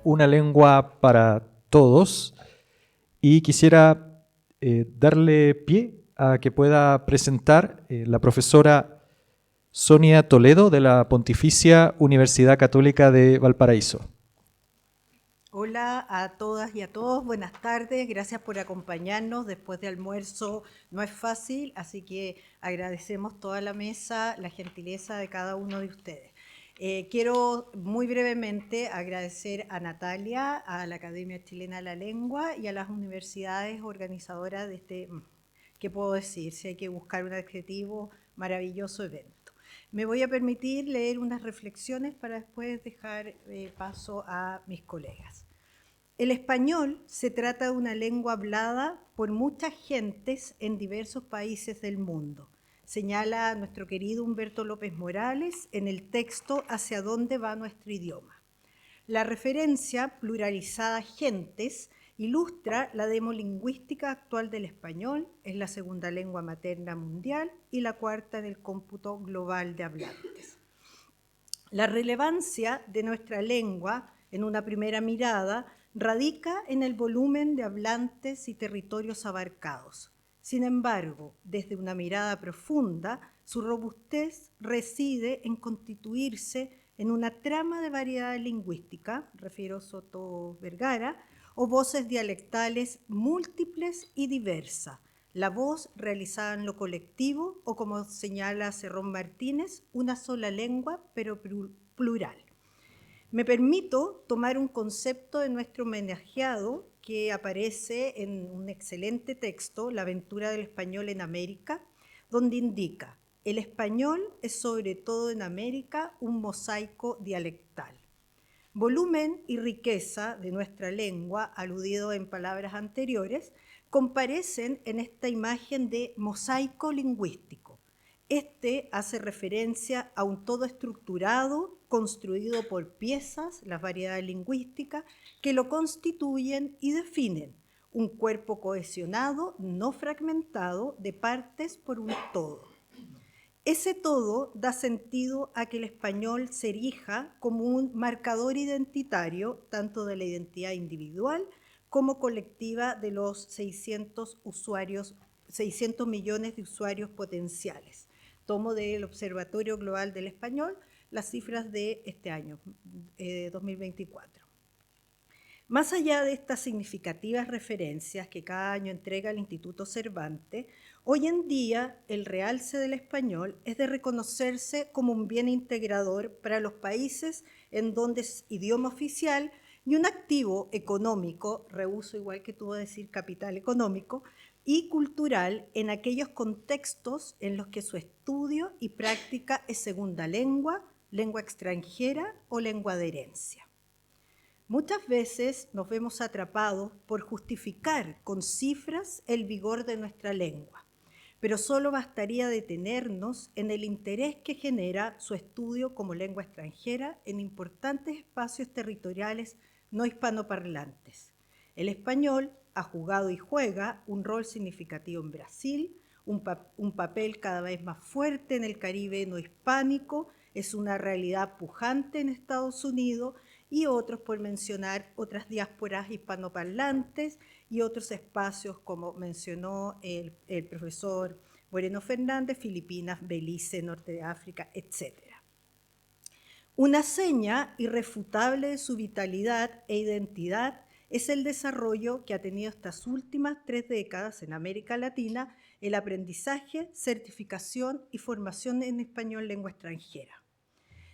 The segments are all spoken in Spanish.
Una lengua para todos, y quisiera darle pie a que pueda presentar la profesora Sonia Toledo de la Pontificia Universidad Católica de Valparaíso. Hola a todas y a todos, buenas tardes, gracias por acompañarnos. Después de almuerzo no es fácil, así que agradecemos toda la mesa, la gentileza de cada uno de ustedes. Quiero muy brevemente agradecer a Natalia, a la Academia Chilena de la Lengua y a las universidades organizadoras de este, ¿qué puedo decir? Si hay que buscar un adjetivo, maravilloso evento. Me voy a permitir leer unas reflexiones para después dejar paso a mis colegas. El español se trata de una lengua hablada por muchas gentes en diversos países del mundo, señala nuestro querido Humberto López Morales en el texto Hacia dónde va nuestro idioma. La referencia pluralizada gentes ilustra la demolingüística actual del español, es la segunda lengua materna mundial y la cuarta en el cómputo global de hablantes. La relevancia de nuestra lengua, en una primera mirada, radica en el volumen de hablantes y territorios abarcados. Sin embargo, desde una mirada profunda, su robustez reside en constituirse en una trama de variedad lingüística, refiero a Soto Vergara, o voces dialectales múltiples y diversas. La voz realizada en lo colectivo, o como señala Cerrón Martínez, una sola lengua, pero plural. Me permito tomar un concepto de nuestro homenajeado que aparece en un excelente texto, La aventura del español en América, donde indica: el español es sobre todo en América un mosaico dialectal. Volumen y riqueza de nuestra lengua, aludido en palabras anteriores, comparecen en esta imagen de mosaico lingüístico. Este hace referencia a un todo estructurado, construido por piezas, las variedades lingüísticas, que lo constituyen y definen, un cuerpo cohesionado, no fragmentado, de partes por un todo. Ese todo da sentido a que el español se erija como un marcador identitario, tanto de la identidad individual como colectiva de los 600 millones de usuarios potenciales. Tomo del Observatorio Global del Español las cifras de este año, 2024. Más allá de estas significativas referencias que cada año entrega el Instituto Cervantes, hoy en día el realce del español es de reconocerse como un bien integrador para los países en donde es idioma oficial y un activo económico, reuso igual que tuvo decir capital económico, y cultural en aquellos contextos en los que su estudio y práctica es segunda lengua, lengua extranjera o lengua de herencia. Muchas veces nos vemos atrapados por justificar con cifras el vigor de nuestra lengua, pero solo bastaría detenernos en el interés que genera su estudio como lengua extranjera en importantes espacios territoriales no hispanoparlantes. El español ha jugado y juega un rol significativo en Brasil, un papel cada vez más fuerte en el Caribe no hispánico, es una realidad pujante en Estados Unidos y otros, por mencionar otras diásporas hispanoparlantes y otros espacios, como mencionó el profesor Moreno Fernández, Filipinas, Belice, Norte de África, etc. Una seña irrefutable de su vitalidad e identidad es el desarrollo que ha tenido estas últimas 3 décadas en América Latina el aprendizaje, certificación y formación en español lengua extranjera.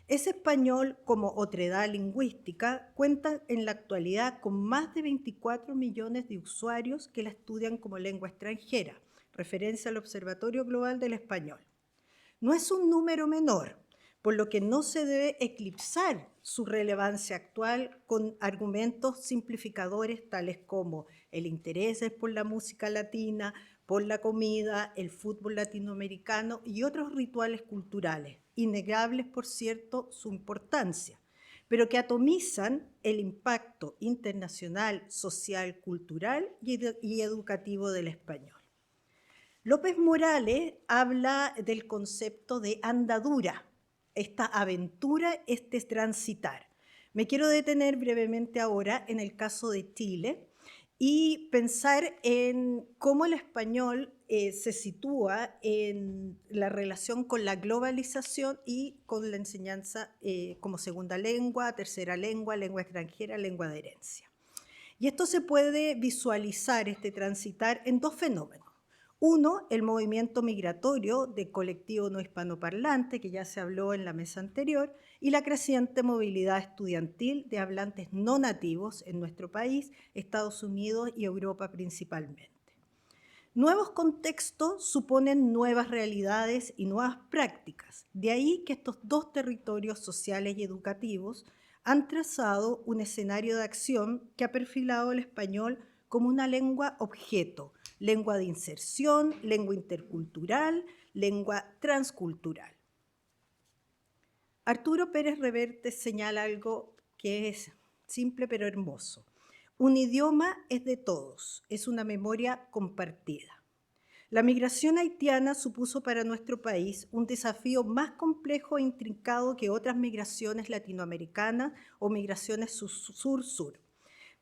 Ese español, como otredad lingüística, cuenta en la actualidad con más de 24 millones de usuarios que la estudian como lengua extranjera, referencia al Observatorio Global del Español. No es un número menor, por lo que no se debe eclipsar su relevancia actual con argumentos simplificadores tales como el interés por la música latina, por la comida, el fútbol latinoamericano y otros rituales culturales, innegables, por cierto, su importancia, pero que atomizan el impacto internacional, social, cultural y educativo del español. López Morales habla del concepto de andadura, esta aventura, este transitar. Me quiero detener brevemente ahora en el caso de Chile y pensar en cómo el español se sitúa en la relación con la globalización y con la enseñanza como segunda lengua, tercera lengua, lengua extranjera, lengua de herencia. Y esto se puede visualizar, transitar en dos fenómenos. Uno, el movimiento migratorio de colectivo no hispanoparlante, que ya se habló en la mesa anterior, y la creciente movilidad estudiantil de hablantes no nativos en nuestro país, Estados Unidos y Europa principalmente. Nuevos contextos suponen nuevas realidades y nuevas prácticas. De ahí que estos dos territorios sociales y educativos han trazado un escenario de acción que ha perfilado el español como una lengua objeto, lengua de inserción, lengua intercultural, lengua transcultural. Arturo Pérez Reverte señala algo que es simple pero hermoso. Un idioma es de todos, es una memoria compartida. La migración haitiana supuso para nuestro país un desafío más complejo e intrincado que otras migraciones latinoamericanas o migraciones sur-sur,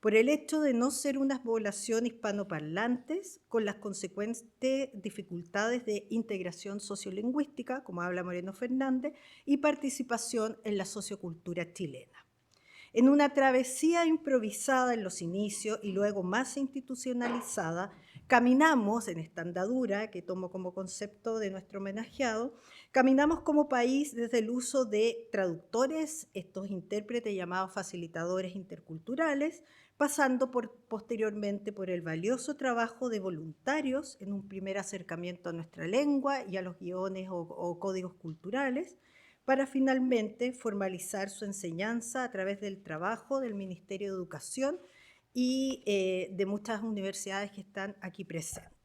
por el hecho de no ser una población hispanoparlantes con las consecuentes dificultades de integración sociolingüística, como habla Moreno Fernández, y participación en la sociocultura chilena. En una travesía improvisada en los inicios y luego más institucionalizada, caminamos en esta andadura, que tomo como concepto de nuestro homenajeado, caminamos como país desde el uso de traductores, estos intérpretes llamados facilitadores interculturales, pasando posteriormente por el valioso trabajo de voluntarios en un primer acercamiento a nuestra lengua y a los guiones o códigos culturales, para finalmente formalizar su enseñanza a través del trabajo del Ministerio de Educación y de muchas universidades que están aquí presentes.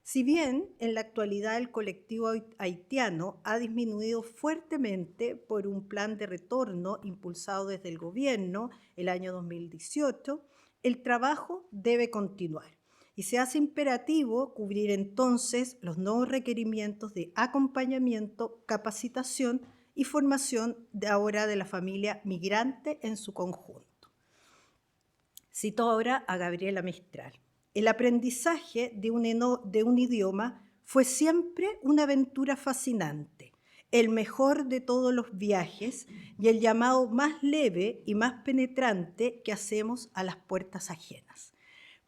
Si bien en la actualidad el colectivo haitiano ha disminuido fuertemente por un plan de retorno impulsado desde el gobierno el año 2018, el trabajo debe continuar y se hace imperativo cubrir entonces los nuevos requerimientos de acompañamiento, capacitación y formación ahora de la familia migrante en su conjunto. Cito ahora a Gabriela Mistral. El aprendizaje de un idioma fue siempre una aventura fascinante, el mejor de todos los viajes y el llamado más leve y más penetrante que hacemos a las puertas ajenas.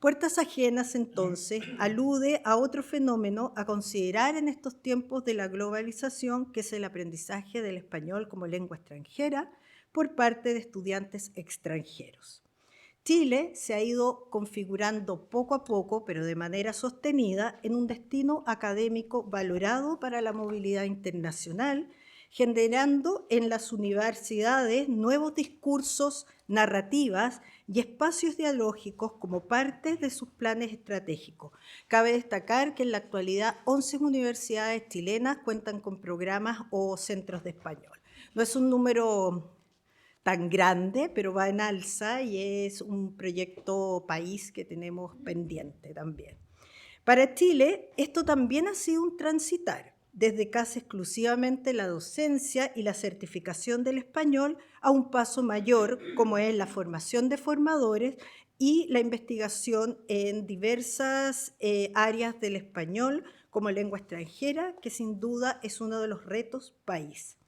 Puertas ajenas, entonces, alude a otro fenómeno a considerar en estos tiempos de la globalización, que es el aprendizaje del español como lengua extranjera por parte de estudiantes extranjeros. Chile se ha ido configurando poco a poco, pero de manera sostenida, en un destino académico valorado para la movilidad internacional, generando en las universidades nuevos discursos, narrativas y espacios dialógicos como parte de sus planes estratégicos. Cabe destacar que en la actualidad 11 universidades chilenas cuentan con programas o centros de español. No es un número tan grande, pero va en alza y es un proyecto país que tenemos pendiente también. Para Chile, esto también ha sido un transitar, desde casi exclusivamente la docencia y la certificación del español a un paso mayor, como es la formación de formadores y la investigación en diversas áreas del español como lengua extranjera, que sin duda es uno de los retos país.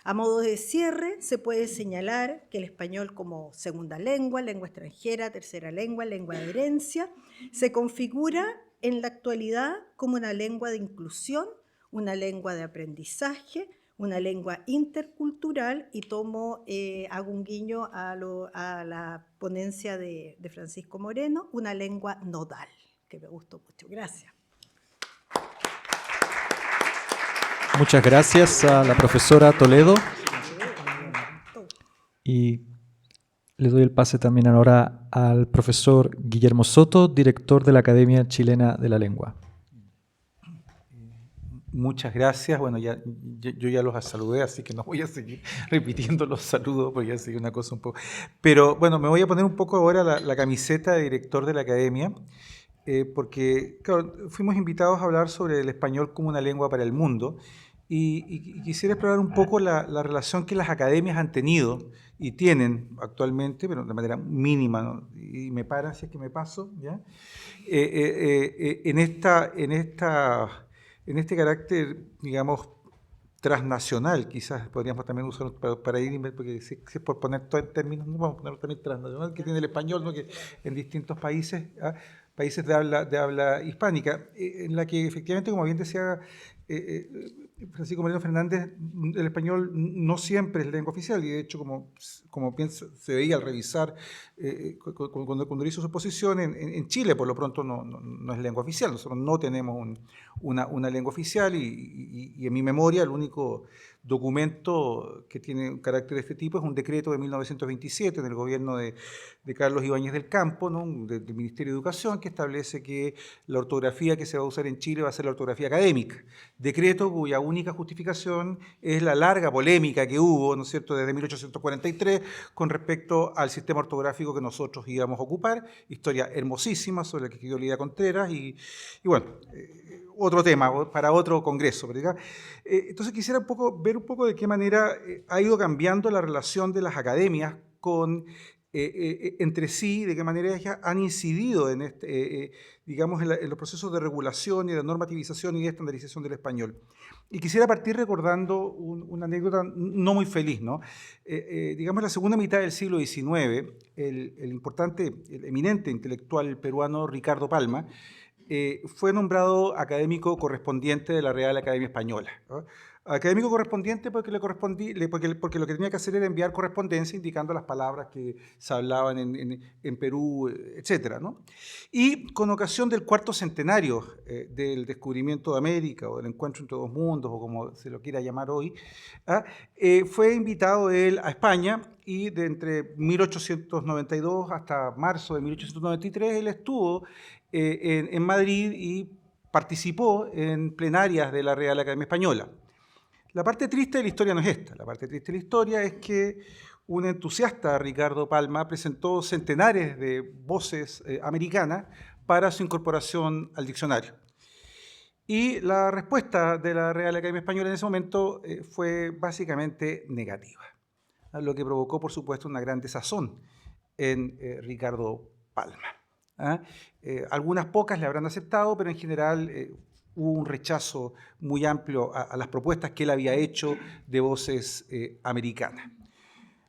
A modo de cierre, se puede señalar que el español como segunda lengua, lengua extranjera, tercera lengua, lengua de herencia, se configura en la actualidad como una lengua de inclusión, una lengua de aprendizaje, una lengua intercultural, y hago un guiño a la ponencia de Francisco Moreno, una lengua nodal, que me gustó mucho. Gracias. Muchas gracias a la profesora Toledo. Y le doy el pase también ahora al profesor Guillermo Soto, director de la Academia Chilena de la Lengua. Muchas gracias. Bueno, yo ya los saludé, así que no voy a seguir repitiendo los saludos, porque ya sigue una cosa un poco... Pero bueno, me voy a poner un poco ahora la camiseta de director de la Academia, porque claro, fuimos invitados a hablar sobre el español como una lengua para el mundo, y quisiera explorar un poco la relación que las academias han tenido y tienen actualmente, pero de manera mínima, ¿no? Y me para si es que me paso, ¿ya? En este carácter, digamos, transnacional, quizás podríamos también usar para ir, porque si es por poner todo en términos, no vamos a poner también transnacional, que tiene el español, ¿no? Que en distintos países, ¿ah? Países de habla hispánica, en la que efectivamente, como bien decía Francisco Moreno Fernández, el español no siempre es lengua oficial, y de hecho, como bien se veía al revisar, cuando hizo su exposición, en Chile por lo pronto no es lengua oficial, nosotros no tenemos una lengua oficial, y en mi memoria el único documento que tiene un carácter de este tipo es un decreto de 1927 del gobierno de Carlos Ibáñez del Campo, ¿no? del Ministerio de Educación, que establece que la ortografía que se va a usar en Chile va a ser la ortografía académica. Decreto cuya única justificación es la larga polémica que hubo, ¿no es cierto?, desde 1843 con respecto al sistema ortográfico que nosotros íbamos a ocupar. Historia hermosísima sobre la que escribió Lidia Contreras y bueno, otro tema para otro congreso. Entonces quisiera ver un poco de qué manera ha ido cambiando la relación de las academias entre sí, de qué manera ellas han incidido en, digamos, en los procesos de regulación y de normativización y de estandarización del español. Y quisiera partir recordando una anécdota no muy feliz, ¿no? Digamos, en la segunda mitad del siglo XIX, el eminente intelectual peruano Ricardo Palma fue nombrado académico correspondiente de la Real Academia Española, ¿no? Académico correspondiente porque porque lo que tenía que hacer era enviar correspondencia indicando las palabras que se hablaban en Perú, etcétera, ¿no? Y con ocasión del cuarto centenario del descubrimiento de América o del encuentro entre dos mundos o como se lo quiera llamar hoy, fue invitado él a España y de entre 1892 hasta marzo de 1893 él estuvo en Madrid y participó en plenarias de la Real Academia Española. La parte triste de la historia no es esta. La parte triste de la historia es que un entusiasta, Ricardo Palma, presentó centenares de voces americanas para su incorporación al diccionario. Y la respuesta de la Real Academia Española en ese momento fue básicamente negativa, lo que provocó, por supuesto, una gran desazón en Ricardo Palma. Algunas pocas le habrán aceptado, pero en general hubo un rechazo muy amplio a las propuestas que él había hecho de voces americanas.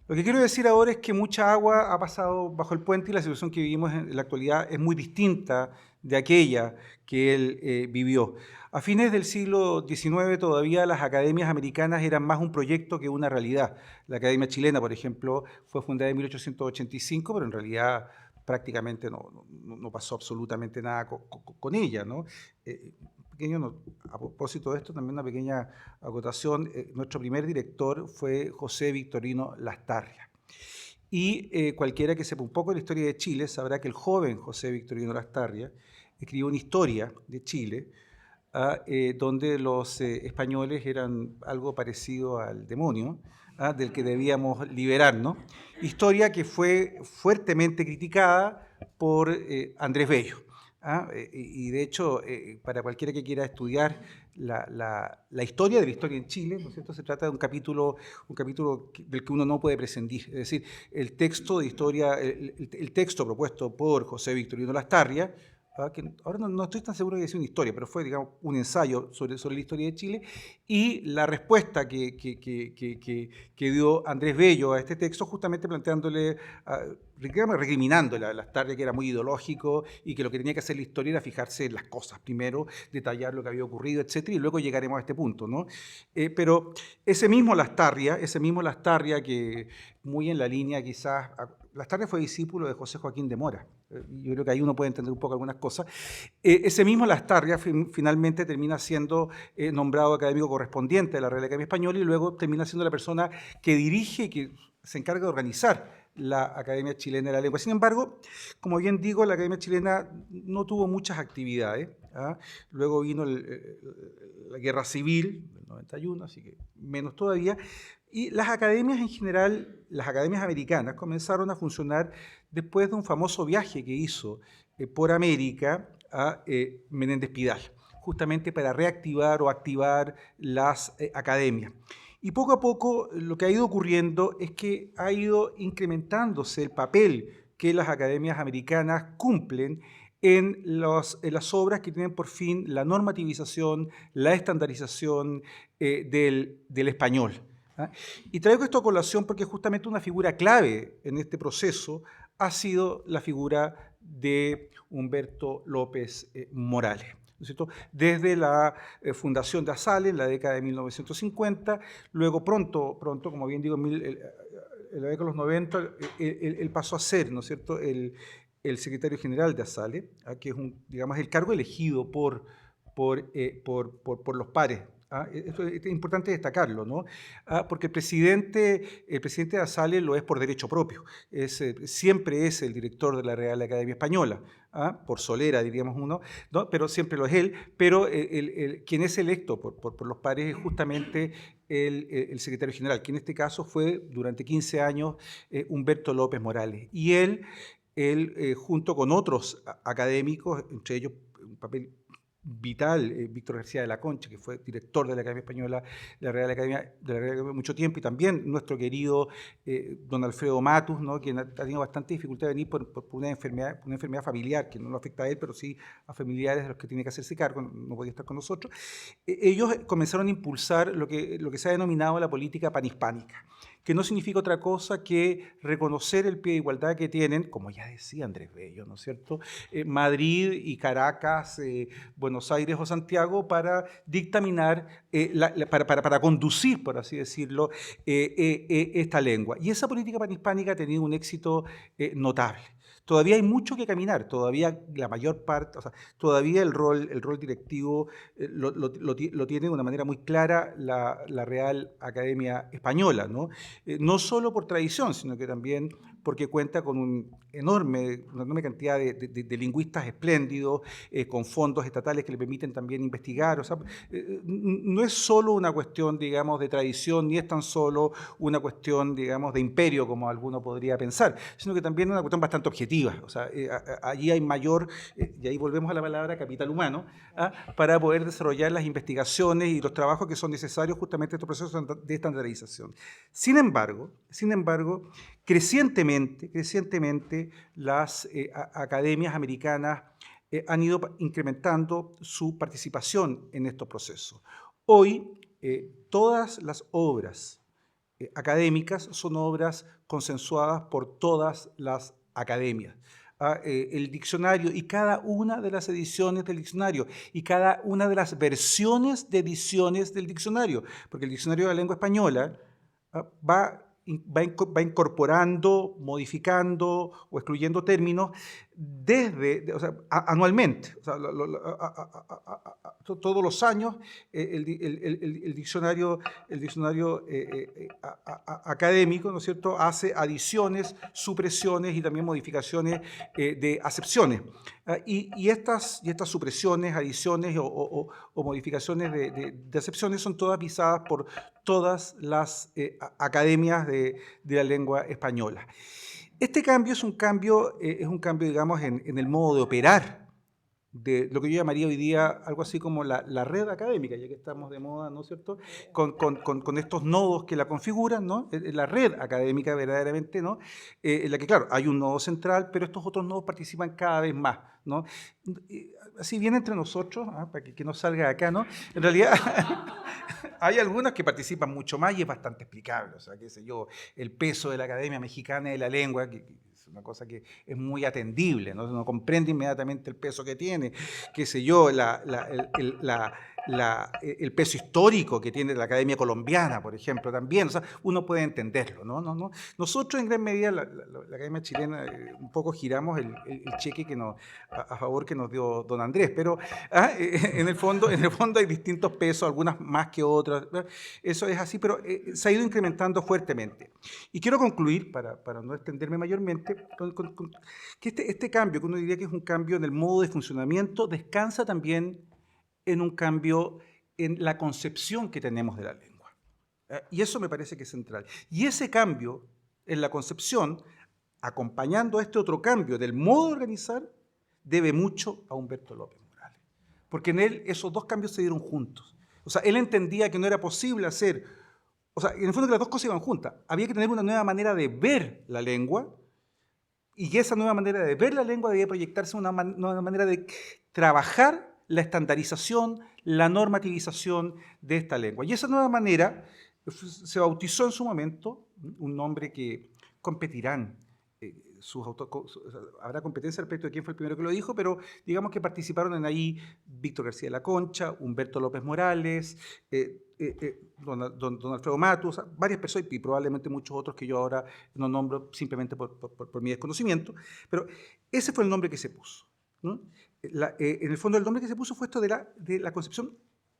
Lo que quiero decir ahora es que mucha agua ha pasado bajo el puente y la situación que vivimos en la actualidad es muy distinta de aquella que él vivió. A fines del siglo XIX todavía las academias americanas eran más un proyecto que una realidad. La Academia Chilena, por ejemplo, fue fundada en 1885, pero en realidad prácticamente no pasó absolutamente nada con ella, ¿no? A propósito de esto, también una pequeña acotación. Nuestro primer director fue José Victorino Lastarria. Y cualquiera que sepa un poco de la historia de Chile sabrá que el joven José Victorino Lastarria escribió una historia de Chile donde los españoles eran algo parecido al demonio, del que debíamos liberarnos. Historia que fue fuertemente criticada por Andrés Bello. Y de hecho, para cualquiera que quiera estudiar la historia de la historia en Chile, ¿no es cierto?, se trata de un capítulo del que uno no puede prescindir. Es decir, el texto de historia, el texto propuesto por José Victorino Lastarria, que ahora no estoy tan seguro de que sea una historia, pero fue, digamos, un ensayo sobre la historia de Chile, y la respuesta que dio Andrés Bello a este texto, justamente planteándole, recriminándole a Lastarria que era muy ideológico y que lo que tenía que hacer la historia era fijarse en las cosas primero, detallar lo que había ocurrido, etcétera, y luego llegaremos a este punto, ¿no? Pero ese mismo Lastarria que muy en la línea quizás... Lastarria fue discípulo de José Joaquín de Mora. Yo creo que ahí uno puede entender un poco algunas cosas. Ese mismo Lastarria finalmente termina siendo nombrado académico correspondiente de la Real Academia Española y luego termina siendo la persona que dirige y que se encarga de organizar la Academia Chilena de la Lengua. Sin embargo, como bien digo, la Academia Chilena no tuvo muchas actividades. Luego vino la Guerra Civil del 91, así que menos todavía. Y las academias en general, las academias americanas, comenzaron a funcionar después de un famoso viaje que hizo por América a Menéndez Pidal. justamente para reactivar o activar las academias. Y poco a poco lo que ha ido ocurriendo es que ha ido incrementándose el papel que las academias americanas cumplen en las obras que tienen por fin la normativización, la estandarización del español. ¿Ah? Y traigo esto a colación porque justamente una figura clave en este proceso ha sido la figura de Humberto López Morales, ¿no es cierto? Desde la fundación de ASALH en la década de 1950, luego pronto, como bien digo, en la década de los 90, él pasó a ser, ¿no es cierto?, el secretario general de ASALH, que es digamos, el cargo elegido por los pares. Esto es importante destacarlo, ¿no? Porque el presidente de ASALH lo es por derecho propio. Siempre es el director de la Real Academia Española, por solera, diríamos uno, ¿no? Pero siempre lo es él. Pero quien es electo por los pares es justamente el secretario general, que en este caso fue durante 15 años Humberto López Morales. Y él junto con otros académicos, entre ellos un papel vital, Víctor García de la Concha, que fue director de la Academia Española, de la Real Academia mucho tiempo, y también nuestro querido don Alfredo Matus, ¿no?, quien ha tenido bastante dificultad de venir por una enfermedad familiar, que no lo afecta a él, pero sí a familiares de los que tiene que hacerse cargo, no podía estar con nosotros. Ellos comenzaron a impulsar lo que se ha denominado la política panhispánica, que no significa otra cosa que reconocer el pie de igualdad que tienen, como ya decía Andrés Bello, ¿no es cierto?, Madrid y Caracas, Buenos Aires o Santiago, para dictaminar, para conducir, por así decirlo, esta lengua. Y esa política panhispánica ha tenido un éxito notable. Todavía hay mucho que caminar, todavía la mayor parte, o sea, todavía el rol directivo lo tiene de una manera muy clara la Real Academia Española, ¿no? No solo por tradición, sino que también porque cuenta con una enorme cantidad de lingüistas espléndidos, con fondos estatales que le permiten también investigar. O sea, no es solo una cuestión, digamos, de tradición, ni es tan solo una cuestión, digamos, de imperio, como alguno podría pensar, sino que también es una cuestión bastante objetiva. O sea, allí hay mayor, y ahí volvemos a la palabra capital humano, para poder desarrollar las investigaciones y los trabajos que son necesarios justamente en estos procesos de estandarización. Sin embargo, crecientemente las academias americanas han ido incrementando su participación en estos procesos. Hoy, todas las obras académicas son obras consensuadas por todas las academias. El diccionario y cada una de las ediciones del diccionario y cada una de las versiones de ediciones del diccionario, porque el diccionario de la lengua española va incorporando, modificando o excluyendo términos anualmente. O sea, todos los años el diccionario académico, ¿no es cierto?, hace adiciones, supresiones y también modificaciones de acepciones. Y estas supresiones, adiciones o modificaciones de acepciones son todas visadas por todas las academias de la lengua española. Este cambio es un cambio, digamos, en el modo de operar de lo que yo llamaría hoy día algo así como la red académica, ya que estamos de moda, ¿no es cierto?, con estos nodos que la configuran, ¿no?, la red académica verdaderamente, ¿no?, en la que, claro, hay un nodo central, pero estos otros nodos participan cada vez más, ¿no? Así bien entre nosotros, para que no salga de acá, ¿no?, en realidad hay algunos que participan mucho más y es bastante explicable. O sea, qué sé yo, el peso de la Academia Mexicana de la Lengua, que es una cosa que es muy atendible, ¿no? Uno comprende inmediatamente el peso que tiene, qué sé yo, el peso histórico que tiene la Academia Colombiana, por ejemplo, también. O sea, uno puede entenderlo, ¿no? Nosotros, en gran medida, la Academia Chilena, un poco giramos el cheque a favor que nos dio don Andrés, pero en el fondo hay distintos pesos, algunas más que otras. Eso es así, pero se ha ido incrementando fuertemente. Y quiero concluir, para no extenderme mayormente, que este cambio, que uno diría que es un cambio en el modo de funcionamiento, descansa también en un cambio en la concepción que tenemos de la lengua. Y eso me parece que es central. Y ese cambio en la concepción, acompañando a este otro cambio del modo de organizar, debe mucho a Humberto López Morales. porque en él esos dos cambios se dieron juntos. O sea, él entendía que no era posible hacer, o sea, en el fondo que las dos cosas iban juntas. Había que tener una nueva manera de ver la lengua, y que esa nueva manera de ver la lengua debía proyectarse en una nueva manera de trabajar la estandarización, la normativización de esta lengua. Y esa nueva manera se bautizó en su momento un nombre que competirán. Habrá competencia respecto de quién fue el primero que lo dijo, pero digamos que participaron en ahí Víctor García de la Concha, Humberto López Morales, don Alfredo Matus, varias personas y probablemente muchos otros que yo ahora no nombro simplemente por mi desconocimiento, pero ese fue el nombre que se puso, ¿no? En el fondo el nombre que se puso fue esto de la concepción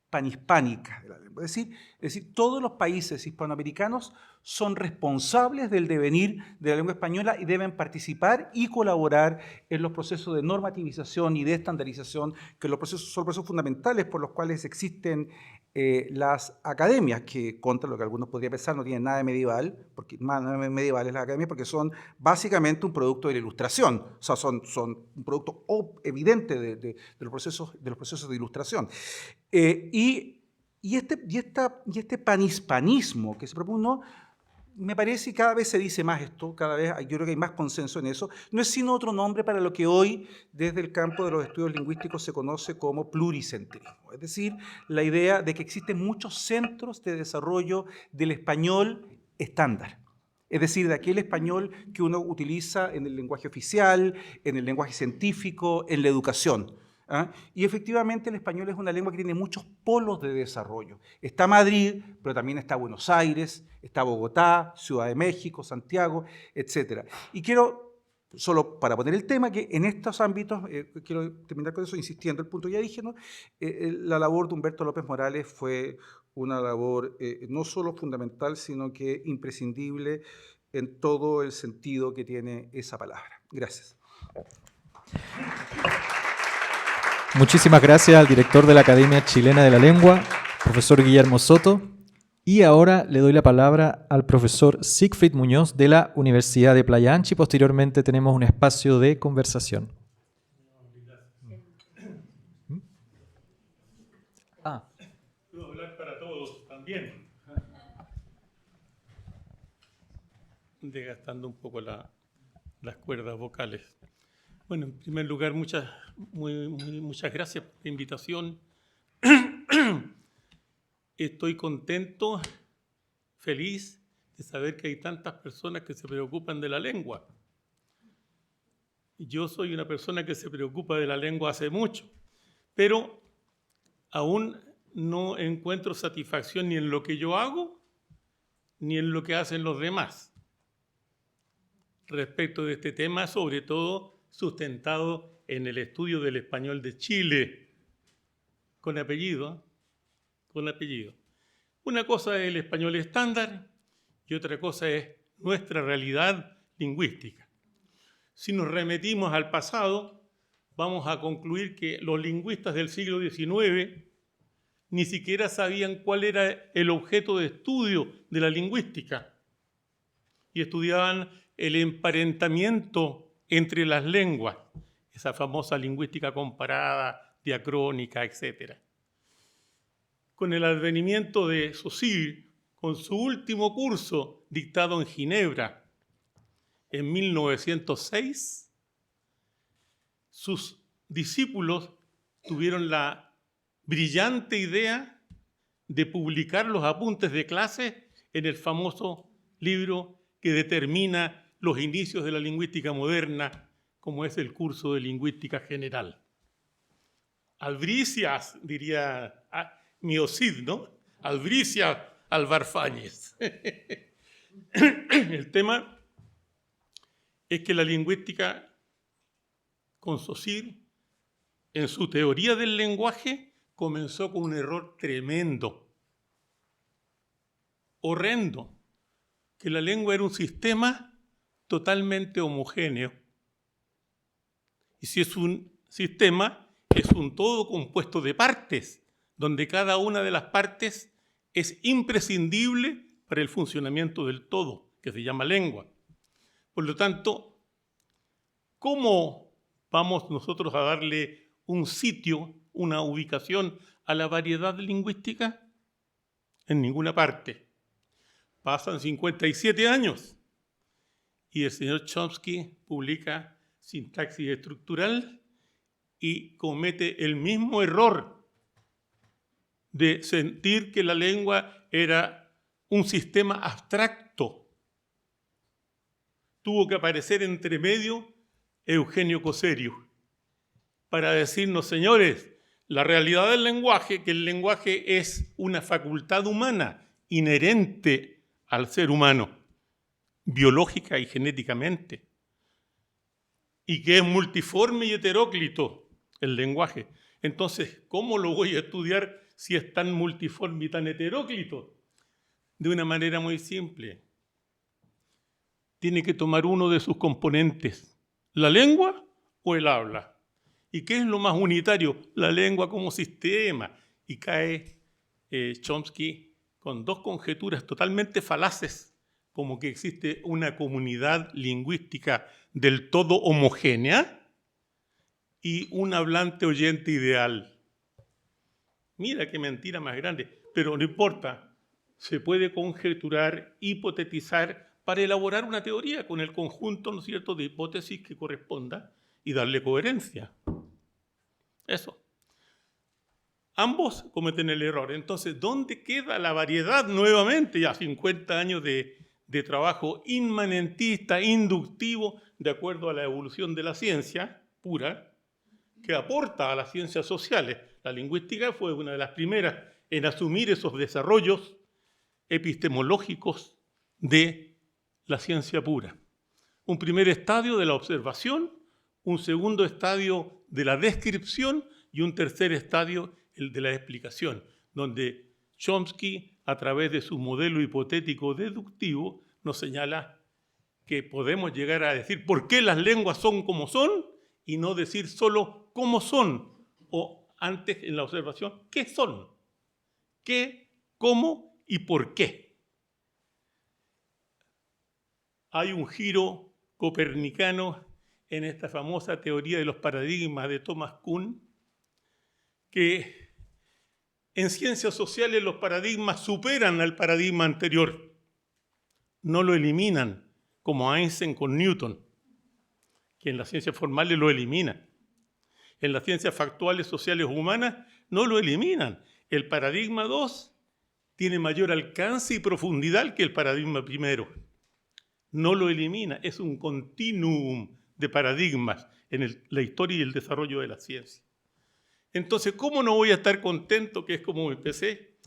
panhispánica de la lengua. Es decir, todos los países hispanoamericanos son responsables del devenir de la lengua española y deben participar y colaborar en los procesos de normativización y de estandarización, que son procesos fundamentales por los cuales existen las academias, que contra lo que algunos podrían pensar no tienen nada de medieval, porque más medievales las academias, porque son básicamente un producto de la Ilustración, o sea, son un producto evidente de los procesos de ilustración. Y este panhispanismo que se propuso, me parece, y cada vez se dice más esto, cada vez yo creo que hay más consenso en eso, no es sino otro nombre para lo que hoy desde el campo de los estudios lingüísticos se conoce como pluricentrismo. Es decir, la idea de que existen muchos centros de desarrollo del español estándar. Es decir, de aquel español que uno utiliza en el lenguaje oficial, en el lenguaje científico, en la educación. ¿Ah? Y efectivamente el español es una lengua que tiene muchos polos de desarrollo. Está Madrid, pero también está Buenos Aires, está Bogotá, Ciudad de México, Santiago, etc. Y quiero, solo para poner el tema, que en estos ámbitos, quiero terminar con eso insistiendo, el punto ya dije, ¿no? La labor de Humberto López Morales fue una labor no solo fundamental, sino que imprescindible en todo el sentido que tiene esa palabra. Gracias. Muchísimas gracias al director de la Academia Chilena de la Lengua, profesor Guillermo Soto. Y ahora le doy la palabra al profesor Siegfried Muñoz de la Universidad de Playa Ancha y posteriormente tenemos un espacio de conversación. Puedo hablar para todos también. Desgastando un poco las cuerdas vocales. Bueno, en primer lugar, muchas gracias por la invitación. Estoy contento, feliz de saber que hay tantas personas que se preocupan de la lengua. Yo soy una persona que se preocupa de la lengua hace mucho, pero aún no encuentro satisfacción ni en lo que yo hago, ni en lo que hacen los demás. Respecto de este tema, sobre todo sustentado en el estudio del español de Chile, con apellido. Una cosa es el español estándar y otra cosa es nuestra realidad lingüística. Si nos remitimos al pasado, vamos a concluir que los lingüistas del siglo XIX ni siquiera sabían cuál era el objeto de estudio de la lingüística y estudiaban el emparentamiento entre las lenguas, esa famosa lingüística comparada, diacrónica, etc. Con el advenimiento de Saussure, con su último curso dictado en Ginebra en 1906, sus discípulos tuvieron la brillante idea de publicar los apuntes de clase en el famoso libro que determina los inicios de la lingüística moderna, como es el curso de lingüística general. Albricias, diría Mio Cid, ¿no? Albricias Albarfáñez. El tema es que la lingüística, con Saussure, en su teoría del lenguaje, comenzó con un error tremendo, horrendo, que la lengua era un sistema totalmente homogéneo. Y si es un sistema, es un todo compuesto de partes, donde cada una de las partes es imprescindible para el funcionamiento del todo, que se llama lengua. Por lo tanto, ¿cómo vamos nosotros a darle un sitio una ubicación a la variedad lingüística? En ninguna parte. Pasan 57 años y el señor Chomsky publica Sintaxis estructural y comete el mismo error de sentir que la lengua era un sistema abstracto. Tuvo que aparecer entre medio Eugenio Coserio para decirnos, señores, la realidad del lenguaje, que el lenguaje es una facultad humana inherente al ser humano, biológica y genéticamente, y que es multiforme y heteróclito el lenguaje. Entonces, ¿cómo lo voy a estudiar si es tan multiforme y tan heteróclito? De una manera muy simple. Tiene que tomar uno de sus componentes, la lengua o el habla. ¿Y qué es lo más unitario? La lengua como sistema. Y cae Chomsky con dos conjeturas totalmente falaces, como que existe una comunidad lingüística del todo homogénea y un hablante oyente ideal. Mira qué mentira más grande, pero no importa. Se puede conjeturar, hipotetizar para elaborar una teoría con el conjunto, ¿no es cierto?, de hipótesis que corresponda y darle coherencia. Eso. Ambos cometen el error. Entonces, ¿dónde queda la variedad nuevamente? Ya 50 años de trabajo inmanentista, inductivo, de acuerdo a la evolución de la ciencia pura, que aporta a las ciencias sociales. La lingüística fue una de las primeras en asumir esos desarrollos epistemológicos de la ciencia pura. Un primer estadio de la observación, un segundo estadio de la descripción y un tercer estadio, el de la explicación, donde Chomsky, a través de su modelo hipotético deductivo, nos señala que podemos llegar a decir por qué las lenguas son como son y no decir solo cómo son, o antes en la observación, qué son, qué, cómo y por qué. Hay un giro copernicano en esta famosa teoría de los paradigmas de Thomas Kuhn, que en ciencias sociales los paradigmas superan al paradigma anterior, no lo eliminan, como Einstein con Newton, que en las ciencias formales lo eliminan. En las ciencias factuales, sociales, humanas, no lo eliminan. El paradigma 2 tiene mayor alcance y profundidad que el paradigma primero. No lo elimina, es un continuum de paradigmas en la historia y el desarrollo de la ciencia. Entonces, ¿cómo no voy a estar contento, que es como empecé,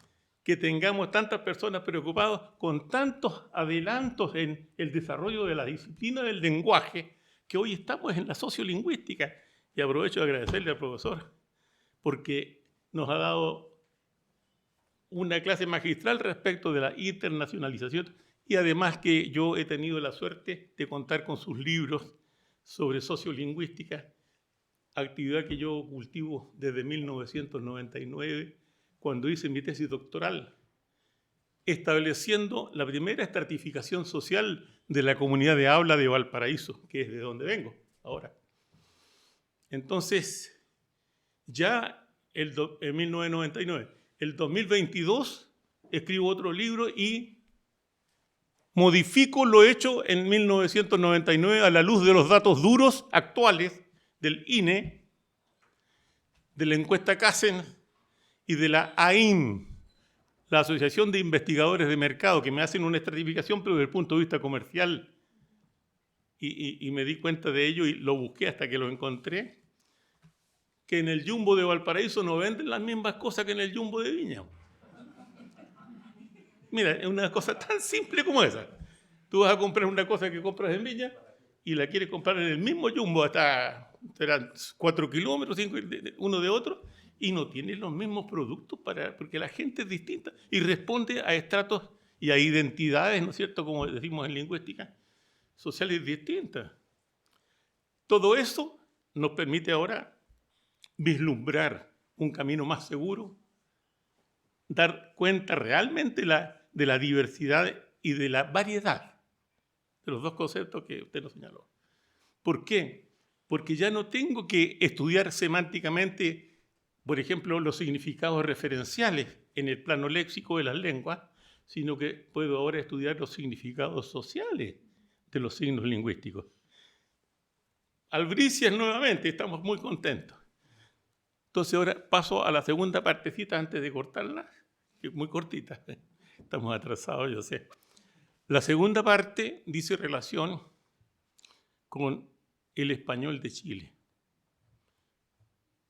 que tengamos tantas personas preocupadas con tantos adelantos en el desarrollo de la disciplina del lenguaje, que hoy estamos en la sociolingüística? Y aprovecho de agradecerle al profesor, porque nos ha dado una clase magistral respecto de la internacionalización, y además que yo he tenido la suerte de contar con sus libros sobre sociolingüística, actividad que yo cultivo desde 1999, cuando hice mi tesis doctoral, estableciendo la primera estratificación social de la comunidad de habla de Valparaíso, que es de donde vengo ahora. Entonces, ya en 1999, el 2022, escribo otro libro y modifico lo hecho en 1999 a la luz de los datos duros actuales del INE, de la encuesta Casen y de la AIM, la Asociación de Investigadores de Mercado, que me hacen una estratificación, pero desde el punto de vista comercial. Y me di cuenta de ello y lo busqué hasta que lo encontré, que en el Jumbo de Valparaíso no venden las mismas cosas que en el Jumbo de Viña. Mira, es una cosa tan simple como esa. Tú vas a comprar una cosa que compras en Viña y la quieres comprar en el mismo Jumbo, hasta serán 4 kilómetros, 5 uno de otro, y no tienes los mismos productos porque la gente es distinta y responde a estratos y a identidades, ¿no es cierto?, como decimos en lingüística, sociales distintas. Todo eso nos permite ahora vislumbrar un camino más seguro, dar cuenta realmente de la diversidad y de la variedad de los dos conceptos que usted nos señaló. ¿Por qué? Porque ya no tengo que estudiar semánticamente por ejemplo, los significados referenciales en el plano léxico de las lenguas, sino que puedo ahora estudiar los significados sociales de los signos lingüísticos. Albricias nuevamente, estamos muy contentos. Entonces ahora paso a la segunda partecita antes de cortarla, que es muy cortita. Estamos atrasados, yo sé. La segunda parte dice relación con el español de Chile.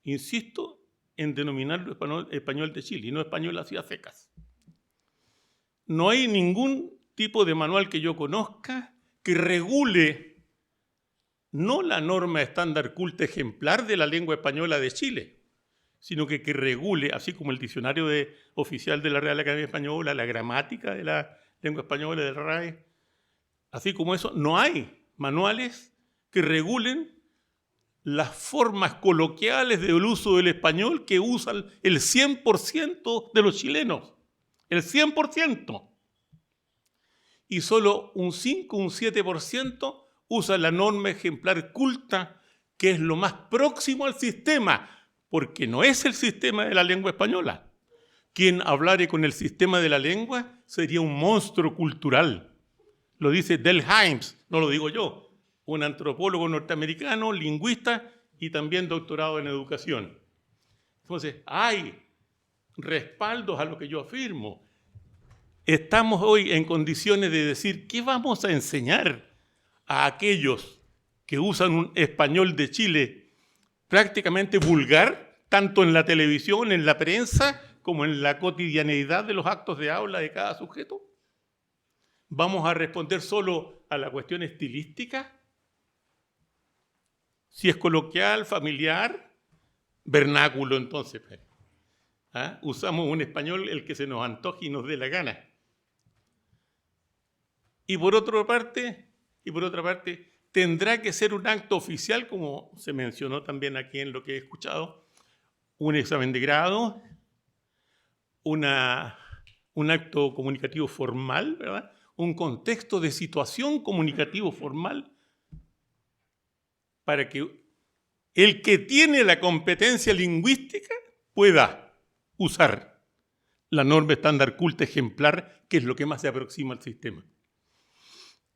Insisto en denominarlo español de Chile, y no español así a secas. No hay ningún tipo de manual que yo conozca que regule no la norma estándar culta ejemplar de la lengua española de Chile, sino que regule, así como el diccionario oficial de la Real Academia Española, la gramática de la lengua española del RAE, así como eso, no hay manuales que regulen las formas coloquiales del uso del español que usan el 100% de los chilenos. El 100%. Y solo un 5, un 7% usa la norma ejemplar culta, que es lo más próximo al sistema, porque no es el sistema de la lengua española. Quien hablare con el sistema de la lengua sería un monstruo cultural. Lo dice Del Himes, no lo digo yo, un antropólogo norteamericano, lingüista y también doctorado en educación. Entonces, hay respaldos a lo que yo afirmo. Estamos hoy en condiciones de decir, ¿qué vamos a enseñar a aquellos que usan un español de Chile prácticamente vulgar, tanto en la televisión, en la prensa, como en la cotidianeidad de los actos de habla de cada sujeto? ¿Vamos a responder solo a la cuestión estilística? Si es coloquial, familiar, vernáculo, entonces. ¿Ah? Usamos un español el que se nos antoje y nos dé la gana. Y por otra parte, tendrá que ser un acto oficial, como se mencionó también aquí en lo que he escuchado, un examen de grado, un acto comunicativo formal, ¿verdad? Un contexto de situación comunicativo formal, para que el que tiene la competencia lingüística pueda usar la norma estándar culta ejemplar, que es lo que más se aproxima al sistema.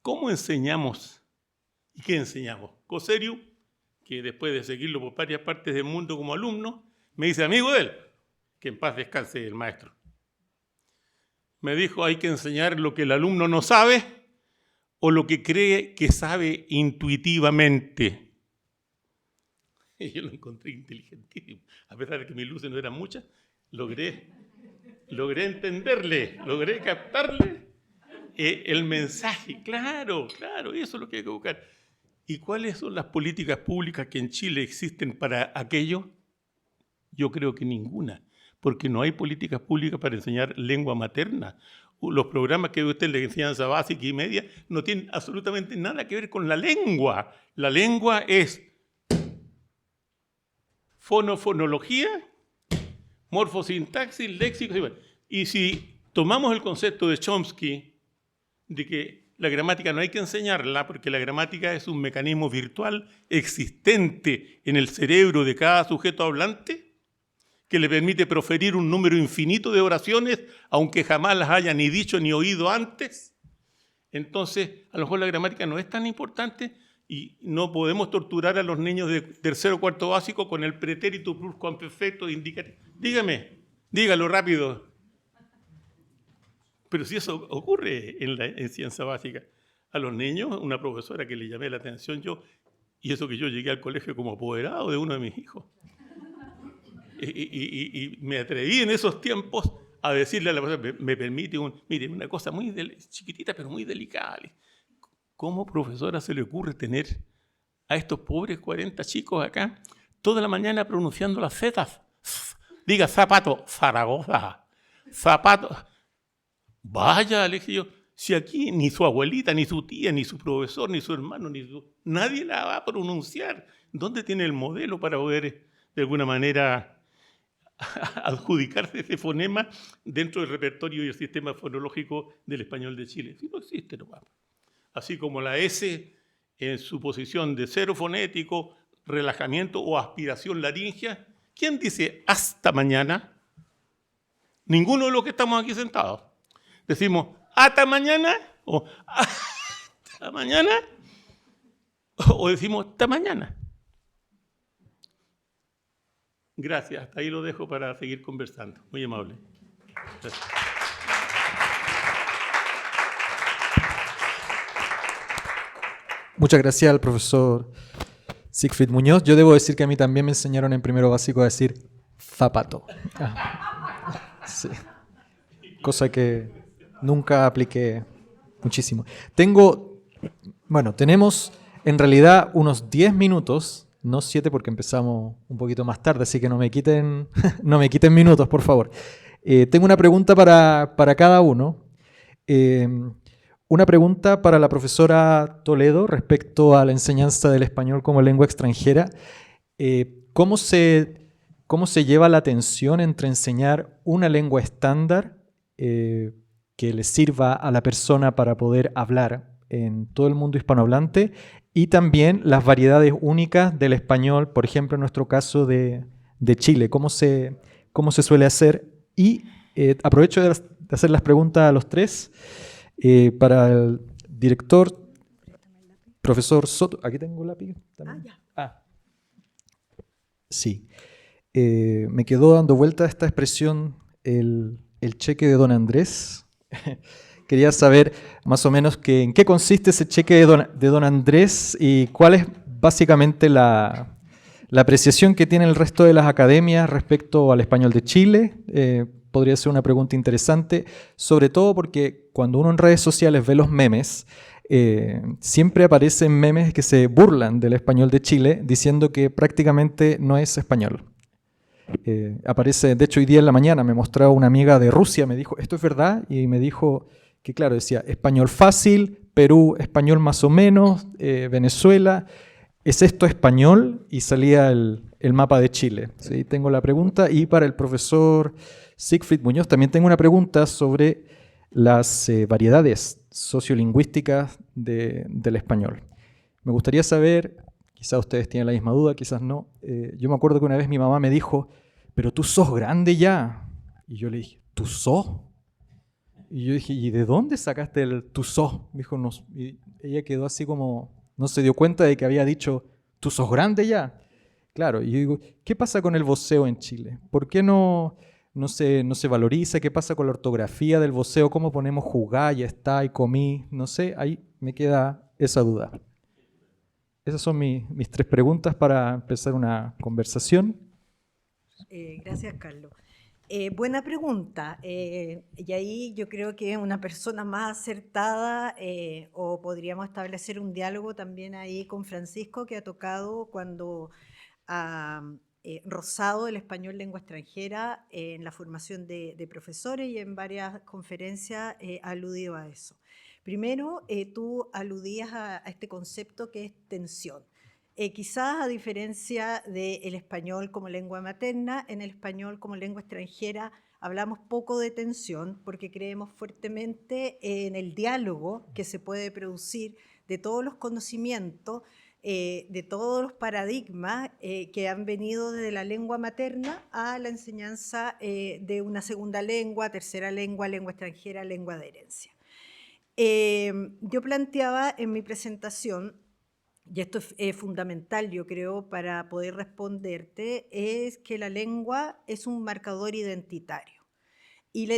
¿Cómo enseñamos? ¿Y qué enseñamos? Coserio, que después de seguirlo por varias partes del mundo como alumno, me dice, amigo de él, que en paz descanse el maestro. Me dijo, hay que enseñar lo que el alumno no sabe o lo que cree que sabe intuitivamente. Y yo lo encontré inteligentísimo. A pesar de que mis luces no eran muchas, logré entenderle, logré captarle el mensaje. Claro, eso es lo que hay que buscar. ¿Y cuáles son las políticas públicas que en Chile existen para aquello? Yo creo que ninguna, porque no hay políticas públicas para enseñar lengua materna. Los programas que usted le enseñanza básica y media no tienen absolutamente nada que ver con la lengua. La lengua es fonología, morfosintaxis, léxico. Y si tomamos el concepto de Chomsky de que la gramática no hay que enseñarla porque la gramática es un mecanismo virtual existente en el cerebro de cada sujeto hablante que le permite proferir un número infinito de oraciones aunque jamás las haya ni dicho ni oído antes, entonces a lo mejor la gramática no es tan importante y no podemos torturar a los niños de tercero o cuarto básico con el pretérito pluscuamperfecto de indicativo. Dígalo rápido. Pero si eso ocurre en ciencia básica, a los niños, una profesora que le llamé la atención yo, y eso que yo llegué al colegio como apoderado de uno de mis hijos. Y me atreví en esos tiempos a decirle a la profesora, me permite, mire, una cosa muy chiquitita pero muy delicada. ¿Cómo, profesora, se le ocurre tener a estos pobres 40 chicos acá toda la mañana pronunciando las zetas? Diga zapato, Zaragoza, zapato. Vaya, le dije yo, si aquí ni su abuelita, ni su tía, ni su profesor, ni su hermano, nadie la va a pronunciar. ¿Dónde tiene el modelo para poder, de alguna manera, adjudicarse ese fonema dentro del repertorio y el sistema fonológico del español de Chile? Si no existe, no va. Así como la S en su posición de cero fonético, relajamiento o aspiración laringea, ¿Quién dice hasta mañana? Ninguno de los que estamos aquí sentados. Decimos hasta mañana o hasta mañana o decimos hasta mañana. Gracias, hasta ahí lo dejo para seguir conversando. Muy amable. Gracias. Muchas gracias al profesor Siegfried Muñoz. Yo debo decir que a mí también me enseñaron en primero básico a decir zapato. Sí. Cosa que nunca apliqué muchísimo. Tenemos en realidad unos 10 minutos, no 7 porque empezamos un poquito más tarde, así que no me quiten, no me quiten minutos, por favor. Tengo una pregunta para cada uno. Una pregunta para la profesora Toledo respecto a la enseñanza del español como lengua extranjera. ¿Cómo se lleva la tensión entre enseñar una lengua estándar que le sirva a la persona para poder hablar en todo el mundo hispanohablante y también las variedades únicas del español, por ejemplo, en nuestro caso de Chile? ¿Cómo se suele hacer? Y aprovecho de hacer las preguntas a los tres. Para el director, profesor Soto. ¿Aquí tengo un lápiz también? Sí. Me quedó dando vuelta esta expresión, el cheque de don Andrés. Quería saber más o menos en qué consiste ese cheque de don Andrés y cuál es básicamente la apreciación que tiene el resto de las academias respecto al español de Chile. Podría ser una pregunta interesante, sobre todo porque cuando uno en redes sociales ve los memes, siempre aparecen memes que se burlan del español de Chile, diciendo que prácticamente no es español. Aparece, de hecho hoy día en la mañana me mostraba una amiga de Rusia, me dijo, ¿esto es verdad? Y me dijo que claro, decía español fácil, Perú español más o menos, Venezuela, ¿es esto español? Y salía el mapa de Chile. ¿Sí? Tengo la pregunta. Y para el profesor Siegfried Muñoz también tengo una pregunta sobre las variedades sociolingüísticas del español. Me gustaría saber, quizás ustedes tienen la misma duda, quizás no. Yo me acuerdo que una vez mi mamá me dijo, pero tú sos grande ya. Y yo le dije, ¿tú sos? Y yo dije, ¿y de dónde sacaste el tú sos? Me dijo, no. Y ella quedó así como, no se dio cuenta de que había dicho, ¿tú sos grande ya? Claro, y yo digo, ¿qué pasa con el voceo en Chile? ¿Por qué no se valoriza? ¿Qué pasa con la ortografía del voceo? ¿Cómo ponemos jugar, ya está, y comí? No sé, ahí me queda esa duda. Esas son mis tres preguntas para empezar una conversación. Gracias, Carlos. Buena pregunta. Y ahí yo creo que una persona más acertada, o podríamos establecer un diálogo también ahí con Francisco, que ha tocado cuando ha rozado el español lengua extranjera en la formación de profesores y en varias conferencias ha aludido a eso. Primero, tú aludías a este concepto que es tensión. Quizás a diferencia del español como lengua materna, en el español como lengua extranjera hablamos poco de tensión porque creemos fuertemente en el diálogo que se puede producir de todos los conocimientos, de todos los paradigmas que han venido desde la lengua materna a la enseñanza de una segunda lengua, tercera lengua, lengua extranjera, lengua de herencia. Yo planteaba en mi presentación, y esto es fundamental, yo creo, para poder responderte, es que la lengua es un marcador identitario. Y la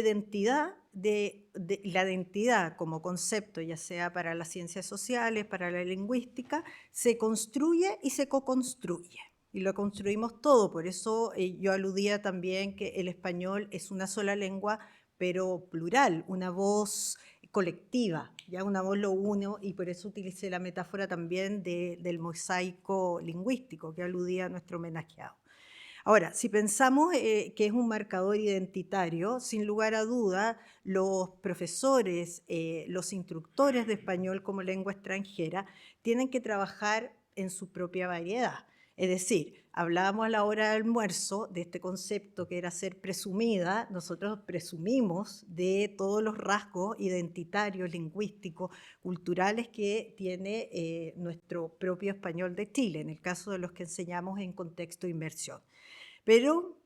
identidad como concepto, ya sea para las ciencias sociales, para la lingüística, se construye y se co-construye. Y lo construimos todo, por eso yo aludía también que el español es una sola lengua, pero plural, una voz colectiva, ya una voz lo uno, y por eso utilicé la metáfora también del mosaico lingüístico que aludía a nuestro homenajeado. Ahora, si pensamos que es un marcador identitario, sin lugar a duda, los profesores, los instructores de español como lengua extranjera tienen que trabajar en su propia variedad. Es decir, hablábamos a la hora del almuerzo de este concepto que era ser presumida. Nosotros presumimos de todos los rasgos identitarios, lingüísticos, culturales que tiene nuestro propio español de Chile, en el caso de los que enseñamos en contexto de inmersión. Pero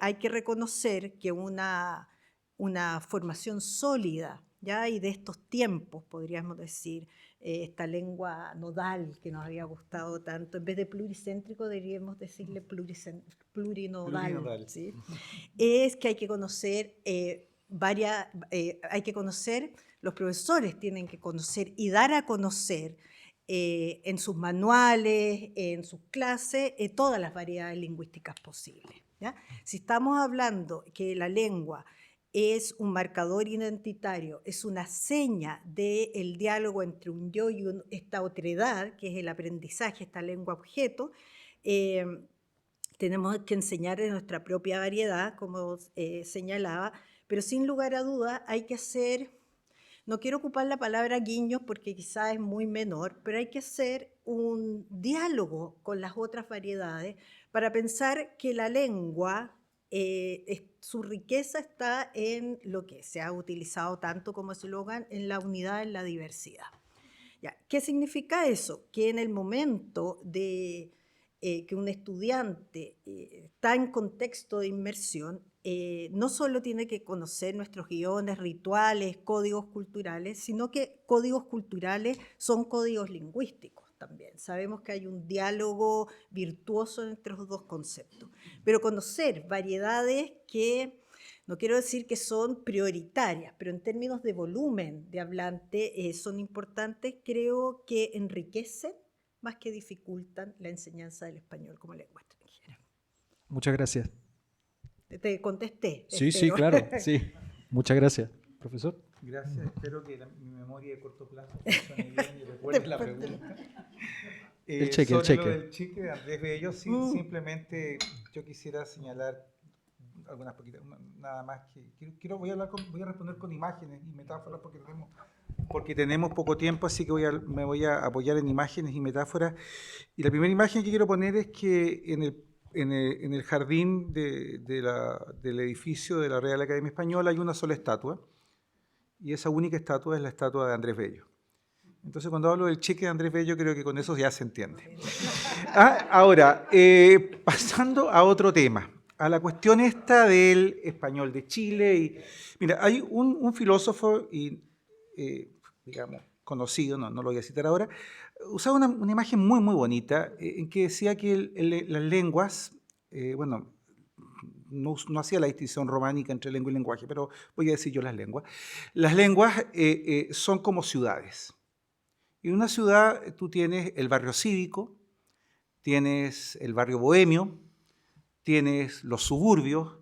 hay que reconocer que una formación sólida, ¿ya? Y de estos tiempos, podríamos decir, esta lengua nodal que nos había gustado tanto, en vez de pluricéntrico deberíamos decirle plurinodal, ¿sí? Es que hay que conocer los profesores tienen que conocer y dar a conocer en sus manuales, en sus clases, todas las variedades lingüísticas posibles, ¿ya? Si estamos hablando que la lengua es un marcador identitario, es una seña del diálogo entre un yo y esta otredad, que es el aprendizaje, esta lengua objeto, tenemos que enseñar de nuestra propia variedad, como señalaba, pero sin lugar a dudas hay que hacer, no quiero ocupar la palabra guiños porque quizás es muy menor, pero hay que hacer un diálogo con las otras variedades para pensar que la lengua, su riqueza está en lo que se ha utilizado tanto como eslogan, en la unidad, en la diversidad. ¿Ya? ¿Qué significa eso? Que en el momento de que un estudiante está en contexto de inmersión, no solo tiene que conocer nuestros guiones, rituales, códigos culturales, sino que códigos culturales son códigos lingüísticos también. Sabemos que hay un diálogo virtuoso entre los dos conceptos, pero conocer variedades que, no quiero decir que son prioritarias, pero en términos de volumen de hablante son importantes, creo que enriquecen más que dificultan la enseñanza del español como lengua extranjera. Muchas gracias. Te contesté. Sí, espero. sí, claro. Sí. Muchas gracias, profesor. Gracias, espero que mi memoria de corto plazo funcione bien y recuerde la pregunta. El cheque, sobre el cheque. lo del cheque de Andrés Bello, sí, simplemente yo quisiera señalar algunas poquitas, nada más que voy a responder con imágenes y metáforas porque tenemos poco tiempo, así que me voy a apoyar en imágenes y metáforas. Y la primera imagen que quiero poner es que en el jardín del edificio de la Real Academia Española hay una sola estatua, y esa única estatua es la estatua de Andrés Bello. Entonces, cuando hablo del cheque de Andrés Bello, creo que con eso ya se entiende. Ahora, pasando a otro tema, a la cuestión esta del español de Chile. Mira, hay un filósofo, digamos, conocido, no lo voy a citar ahora, usaba una imagen muy, muy bonita en que decía que las lenguas, no hacía la distinción románica entre lengua y lenguaje, pero voy a decir yo las lenguas. Las lenguas son como ciudades. En una ciudad tú tienes el barrio cívico, tienes el barrio bohemio, tienes los suburbios,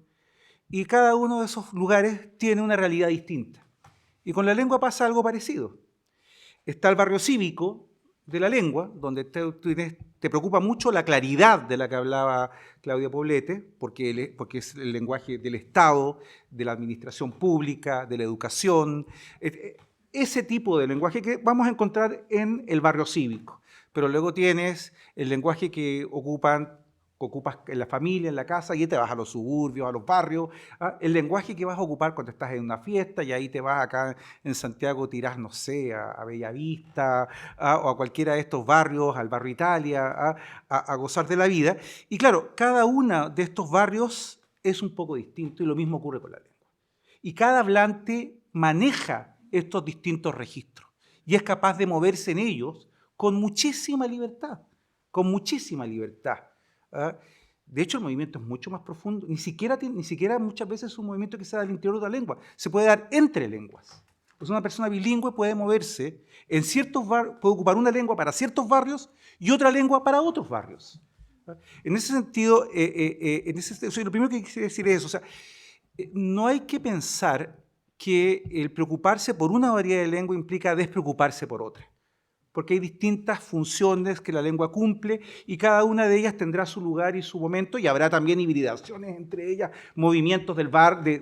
y cada uno de esos lugares tiene una realidad distinta. Y con la lengua pasa algo parecido. Está el barrio cívico de la lengua, donde te preocupa mucho la claridad de la que hablaba Claudia Poblete, porque es el lenguaje del Estado, de la administración pública, de la educación, ese tipo de lenguaje que vamos a encontrar en el barrio cívico. Pero luego tienes el lenguaje que ocupas en la familia, en la casa, y te vas a los suburbios, a los barrios, el lenguaje que vas a ocupar cuando estás en una fiesta, y ahí te vas acá en Santiago, tirás, no sé, a Bellavista, o a cualquiera de estos barrios, al barrio Italia, a gozar de la vida. Y claro, cada uno de estos barrios es un poco distinto, y lo mismo ocurre con la lengua. Y cada hablante maneja estos distintos registros, y es capaz de moverse en ellos con muchísima libertad, con muchísima libertad. De hecho, el movimiento es mucho más profundo, ni siquiera muchas veces es un movimiento que se da al interior de la lengua, se puede dar entre lenguas. Pues una persona bilingüe puede moverse en ciertos barrios, puede ocupar una lengua para ciertos barrios y otra lengua para otros barrios. En ese sentido, lo primero que quisiera decir es eso, o sea, no hay que pensar que el preocuparse por una variedad de lengua implica despreocuparse por otra, porque hay distintas funciones que la lengua cumple y cada una de ellas tendrá su lugar y su momento, y habrá también hibridaciones entre ellas, movimientos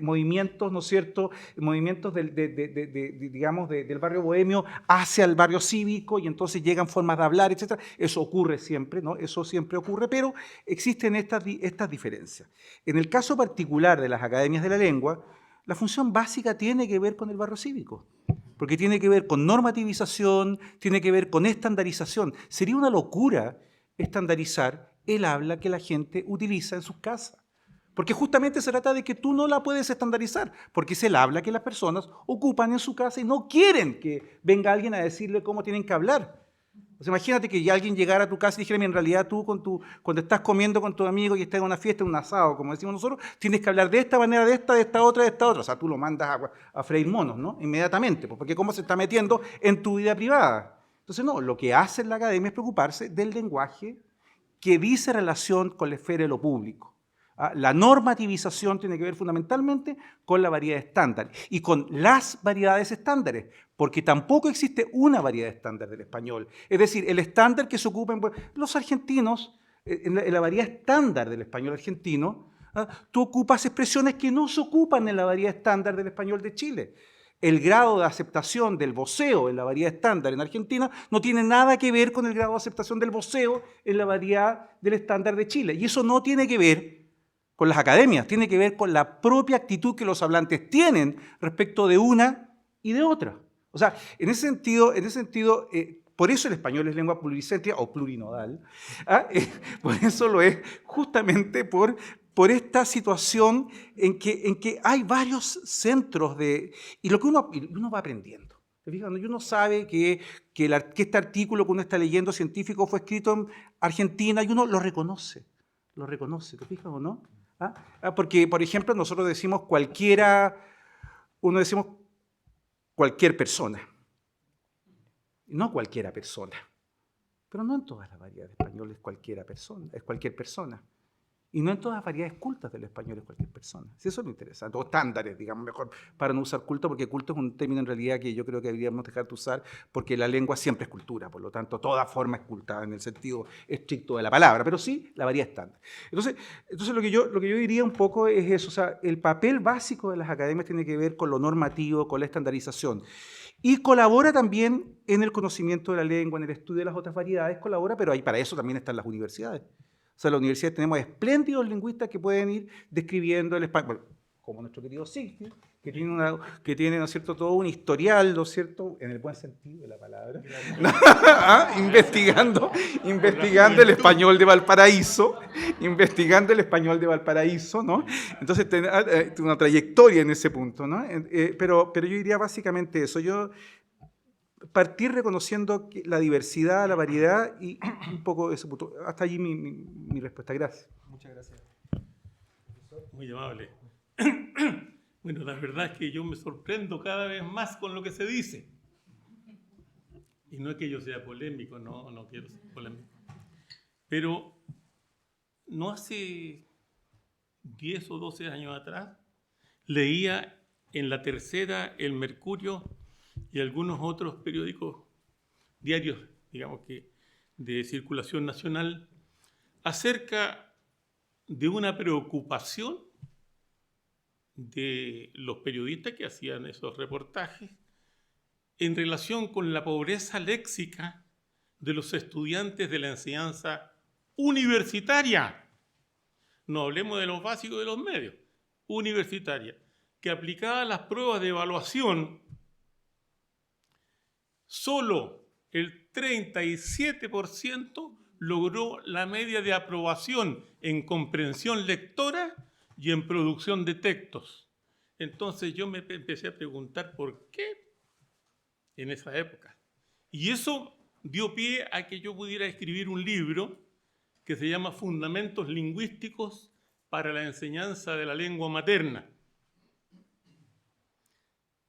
movimientos, ¿no es cierto?, movimientos del barrio bohemio hacia el barrio cívico, y entonces llegan formas de hablar, etc. Eso ocurre siempre, ¿no? Eso siempre ocurre, pero existen estas diferencias. En el caso particular de las academias de la lengua, la función básica tiene que ver con el barrio cívico, porque tiene que ver con normativización, tiene que ver con estandarización. Sería una locura estandarizar el habla que la gente utiliza en sus casas. Porque justamente se trata de que tú no la puedes estandarizar, porque es el habla que las personas ocupan en su casa y no quieren que venga alguien a decirle cómo tienen que hablar. O sea, imagínate que ya alguien llegara a tu casa y dijera, en realidad tú cuando estás comiendo con tus amigos y estás en una fiesta, en un asado, como decimos nosotros, tienes que hablar de esta manera, de esta otra, de esta otra. O sea, tú lo mandas a freír monos, ¿no? Inmediatamente, porque cómo se está metiendo en tu vida privada. Entonces, no, lo que hace la academia es preocuparse del lenguaje que dice relación con la esfera de lo público. La normativización tiene que ver fundamentalmente con la variedad estándar y con las variedades estándares, porque tampoco existe una variedad estándar del español. Es decir, el estándar que se ocupa en los argentinos, en la variedad estándar del español argentino, tú ocupas expresiones que no se ocupan en la variedad estándar del español de Chile. El grado de aceptación del voceo en la variedad estándar en Argentina no tiene nada que ver con el grado de aceptación del voceo en la variedad del estándar de Chile. Y eso no tiene que ver con las academias, tiene que ver con la propia actitud que los hablantes tienen respecto de una y de otra. O sea, en ese sentido, por eso el español es lengua pluricéntrica o plurinodal. Por eso lo es justamente por esta situación en que hay varios centros de... Y lo que uno va aprendiendo. ¿Te fijas? Uno sabe que este artículo que uno está leyendo científico fue escrito en Argentina y uno lo reconoce, ¿te fijas o no? Porque, por ejemplo, nosotros decimos cualquier persona, no cualquiera persona, pero no en todas las variedades españolas es cualquier persona, y no en todas las variedades cultas del español es cualquier persona. Sí, eso es lo interesante, o estándares, digamos, mejor para no usar culto, porque culto es un término en realidad que yo creo que deberíamos dejar de usar, porque la lengua siempre es cultura, por lo tanto, toda forma es culta en el sentido estricto de la palabra, pero sí la variedad estándar. Entonces lo que yo diría un poco es eso, o sea, el papel básico de las academias tiene que ver con lo normativo, con la estandarización, y colabora también en el conocimiento de la lengua, en el estudio de las otras variedades, colabora, pero ahí para eso también están las universidades. O sea, en la universidad tenemos espléndidos lingüistas que pueden ir describiendo el español, bueno, como nuestro querido Siegfried, que tiene, ¿no es cierto?, todo un historial, ¿no es cierto?, en el buen sentido de la palabra, investigando el español de Valparaíso, ¿no? Entonces, tiene una trayectoria en ese punto, ¿no? Pero yo diría básicamente eso. Yo partir reconociendo la diversidad, la variedad y un poco ese punto. Hasta allí mi respuesta. Gracias. Muchas gracias. Muy amable. Bueno, la verdad es que yo me sorprendo cada vez más con lo que se dice. Y no es que yo sea polémico, no quiero ser polémico. Pero no hace 10 o 12 años atrás leía en La Tercera, El Mercurio y algunos otros periódicos, diarios, digamos que de circulación nacional, acerca de una preocupación de los periodistas que hacían esos reportajes en relación con la pobreza léxica de los estudiantes de la enseñanza universitaria. No hablemos de los básicos de los medios, universitaria, que aplicada a las pruebas de evaluación, solo el 37% logró la media de aprobación en comprensión lectora y en producción de textos. Entonces yo me empecé a preguntar por qué en esa época. Y eso dio pie a que yo pudiera escribir un libro que se llama Fundamentos Lingüísticos para la Enseñanza de la Lengua Materna.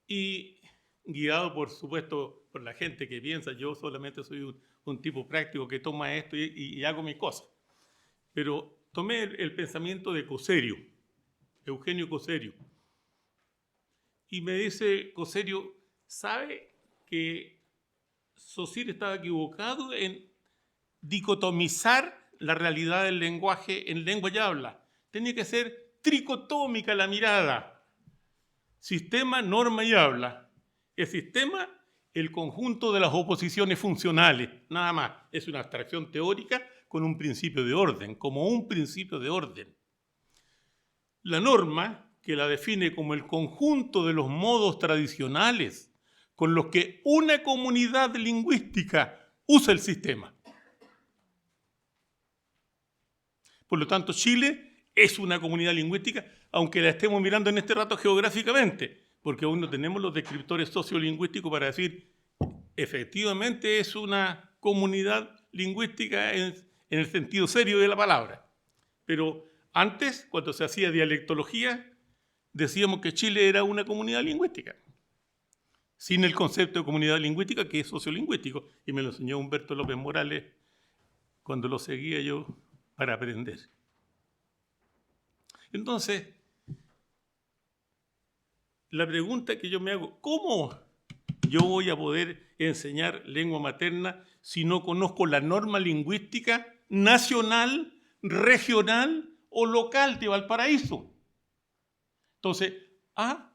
Y guiado, por supuesto, por la gente que piensa, yo solamente soy un tipo práctico que toma esto y hago mis cosas. Pero tomé el pensamiento de Coserio, Eugenio Coserio, y me dice Coserio, ¿sabe que Saussure estaba equivocado en dicotomizar la realidad del lenguaje en lengua y habla? Tenía que ser tricotómica la mirada. Sistema, norma y habla. El sistema, el conjunto de las oposiciones funcionales, nada más. Es una abstracción teórica con un principio de orden, como un principio de orden. La norma, que la define como el conjunto de los modos tradicionales con los que una comunidad lingüística usa el sistema. Por lo tanto, Chile es una comunidad lingüística, aunque la estemos mirando en este rato geográficamente, porque aún no tenemos los descriptores sociolingüísticos para decir efectivamente es una comunidad lingüística en el sentido serio de la palabra. Pero antes, cuando se hacía dialectología, decíamos que Chile era una comunidad lingüística, sin el concepto de comunidad lingüística, que es sociolingüístico, y me lo enseñó Humberto López Morales cuando lo seguía yo para aprender. Entonces, la pregunta que yo me hago, ¿cómo yo voy a poder enseñar lengua materna si no conozco la norma lingüística nacional, regional o local de Valparaíso? Entonces,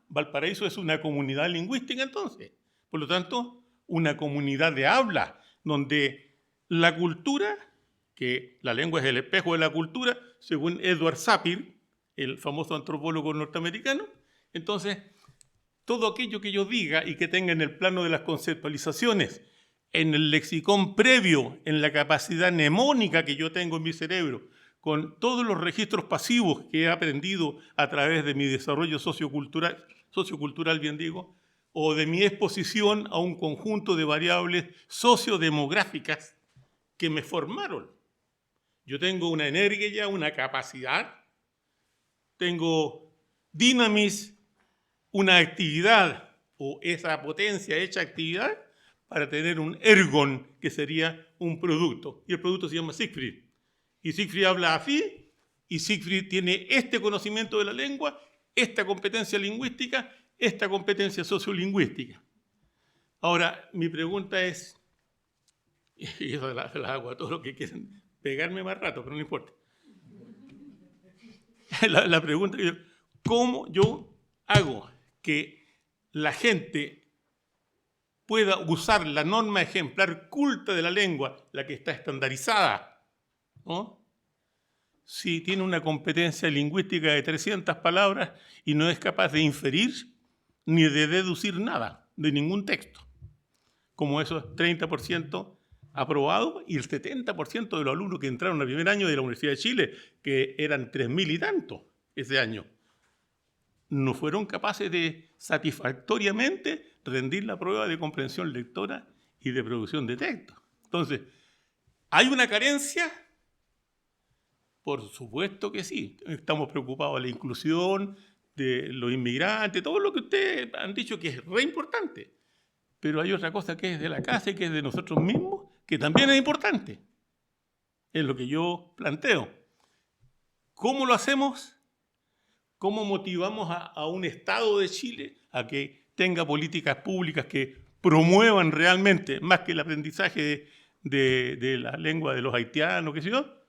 Valparaíso es una comunidad lingüística entonces. Por lo tanto, una comunidad de habla, donde la cultura, que la lengua es el espejo de la cultura, según Edward Sapir, el famoso antropólogo norteamericano, entonces, todo aquello que yo diga y que tenga en el plano de las conceptualizaciones, en el lexicón previo, en la capacidad mnemónica que yo tengo en mi cerebro, con todos los registros pasivos que he aprendido a través de mi desarrollo sociocultural, bien digo, o de mi exposición a un conjunto de variables sociodemográficas que me formaron. Yo tengo una energía, una capacidad, tengo dinamis, una actividad o esa potencia hecha actividad para tener un ergon, que sería un producto. Y el producto se llama Siegfried. Y Siegfried habla así, y Siegfried tiene este conocimiento de la lengua, esta competencia lingüística, esta competencia sociolingüística. Ahora, mi pregunta es, y eso la hago a todos los que quieren pegarme más rato, pero no importa. La pregunta es, ¿cómo yo hago que la gente pueda usar la norma ejemplar culta de la lengua, la que está estandarizada, ¿no? Si tiene una competencia lingüística de 300 palabras y no es capaz de inferir ni de deducir nada de ningún texto, como esos 30% aprobados y el 70% de los alumnos que entraron al primer año de la Universidad de Chile, que eran 3.000 y tantos ese año, no fueron capaces de satisfactoriamente rendir la prueba de comprensión lectora y de producción de texto. Entonces, ¿hay una carencia? Por supuesto que sí. Estamos preocupados de la inclusión, de los inmigrantes, todo lo que ustedes han dicho que es re importante. Pero hay otra cosa que es de la casa y que es de nosotros mismos, que también es importante. Es lo que yo planteo. ¿Cómo lo hacemos? ¿Cómo motivamos a un Estado de Chile a que tenga políticas públicas que promuevan realmente, más que el aprendizaje de la lengua de los haitianos, qué sé yo,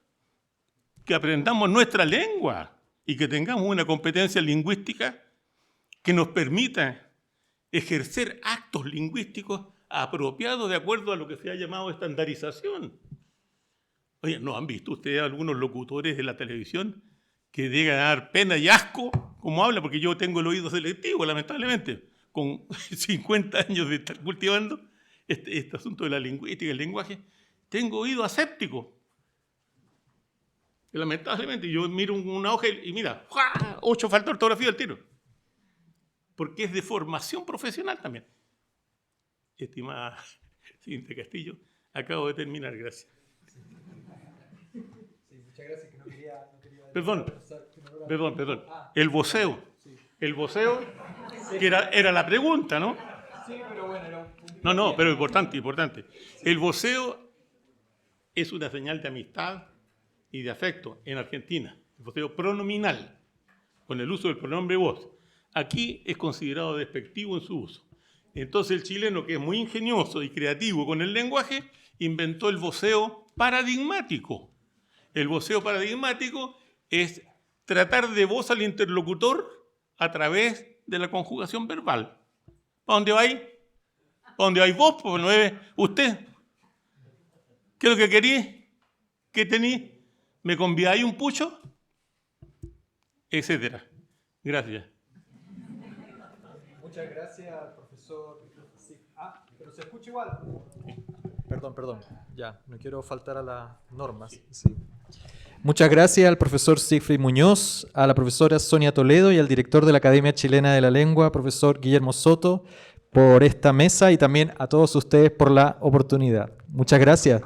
que aprendamos nuestra lengua y que tengamos una competencia lingüística que nos permita ejercer actos lingüísticos apropiados de acuerdo a lo que se ha llamado estandarización? Oye, ¿no han visto ustedes algunos locutores de la televisión que llegan a dar pena y asco como hablan? Porque yo tengo el oído selectivo, lamentablemente, con 50 años de estar cultivando este asunto de la lingüística y el lenguaje, tengo oído aséptico. Y lamentablemente, yo miro una hoja y mira, 8 falta ortografía al tiro. Porque es de formación profesional también. Estimada Cintia Castillo, acabo de terminar, gracias. Sí, muchas gracias, que no quería Perdón. El voceo. El voceo, que era la pregunta, ¿no? Sí, pero bueno, era No, pero importante. El voceo es una señal de amistad y de afecto en Argentina. El voceo pronominal, con el uso del pronombre vos. Aquí es considerado despectivo en su uso. Entonces el chileno, que es muy ingenioso y creativo con el lenguaje, inventó el voceo paradigmático. El voceo paradigmático es tratar de voz al interlocutor a través de la conjugación verbal. ¿Para dónde vais? ¿Para dónde vais vos? Pues no es usted. ¿Qué es lo que querís? ¿Qué tenís? ¿Me convidáis un pucho? Etcétera. Gracias. Muchas gracias, profesor. Sí. Pero se escucha igual. Perdón. Ya, no quiero faltar a las normas. Sí. Muchas gracias al profesor Siegfried Muñoz, a la profesora Sonia Toledo y al director de la Academia Chilena de la Lengua, profesor Guillermo Soto, por esta mesa y también a todos ustedes por la oportunidad. Muchas gracias.